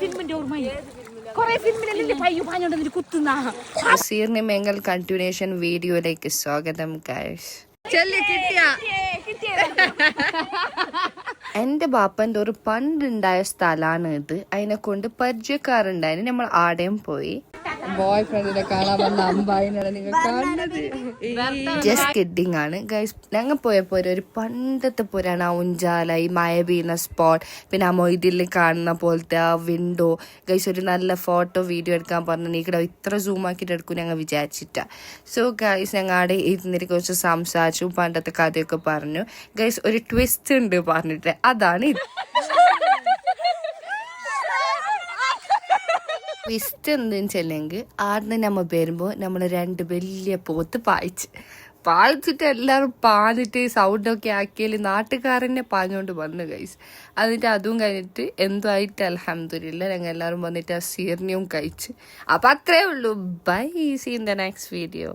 ഫിലിമിന്റെ ഓർമ്മ കൊറേ ഫിലിമിലല്ലേ പയ്യു പാഞ്ഞോണ്ട് കുത്തുന്ന സീറിന് മെങ്കൽ കണ്ടിന്യൂഷൻ വീഡിയോയിലേക്ക് സ്വാഗതം ഗൈസ്. എന്റെ ബാപ്പന്റെ ഒരു പണ്ടുണ്ടായ സ്ഥലമാണ് ഇത്. അതിനെ കൊണ്ട് പരിചയക്കാരുണ്ടായിരുന്നു. നമ്മൾ ആടെയും പോയി. ബോയ് ഫ്രണ്ടിനെ കാണാൻ വന്ന അമ്പായിനാണ് നിങ്ങൾ കാണുന്നത്. ജസ്റ്റ് കിഡിങ് ആണ് ഗൈസ്. ഞങ്ങൾ പോയപ്പോ ഒരു പണ്ടത്തെ പുരാണ് ആ ഉഞ്ചാല, ഈ മഴ പെയ്യുന്ന സ്പോട്ട്, പിന്നെ ആ മൊയ്തിൽ കാണുന്ന പോലത്തെ ആ വിൻഡോ. ഗൈസ് ഒരു നല്ല ഫോട്ടോ വീഡിയോ എടുക്കാൻ പറഞ്ഞു. നീക്കടെ ഇത്ര സൂം ആക്കിയിട്ട് എടുക്കും ഞങ്ങൾ വിചാരിച്ചിട്ടാ. സോ ഗൈസ് ഞങ്ങൾ അവിടെ ഇരുന്നിട്ട് കുറച്ച് സംസാരിച്ചു, പണ്ടത്തെ കഥയൊക്കെ പറഞ്ഞു. ഗൈസ് ഒരു ട്വിസ്റ്റ് ഉണ്ട് പറഞ്ഞിട്ട്, അതാണ് ഇത്. ട്വിസ്റ്റ് എന്തെന്ന് വെച്ചില്ലെങ്കിൽ ആടിന് നമ്മൾ വരുമ്പോൾ നമ്മൾ 2 വലിയ പോത്ത് പായിച്ചിട്ട് എല്ലാവരും പാഞ്ഞിട്ട് സൗണ്ടൊക്കെ ആക്കിയാൽ നാട്ടുകാരനെ പാഞ്ഞുകൊണ്ട് വന്നു ഗൈസ്. എന്നിട്ട് അതും കഴിഞ്ഞിട്ട് എന്തോ ആയിട്ട് അൽഹംദുലില്ലാ ഞങ്ങൾ എല്ലാവരും വന്നിട്ട് ആ സീർണിയും കഴിച്ച്. അപ്പം അത്രേ ഉള്ളൂ. Bye, see in the next video.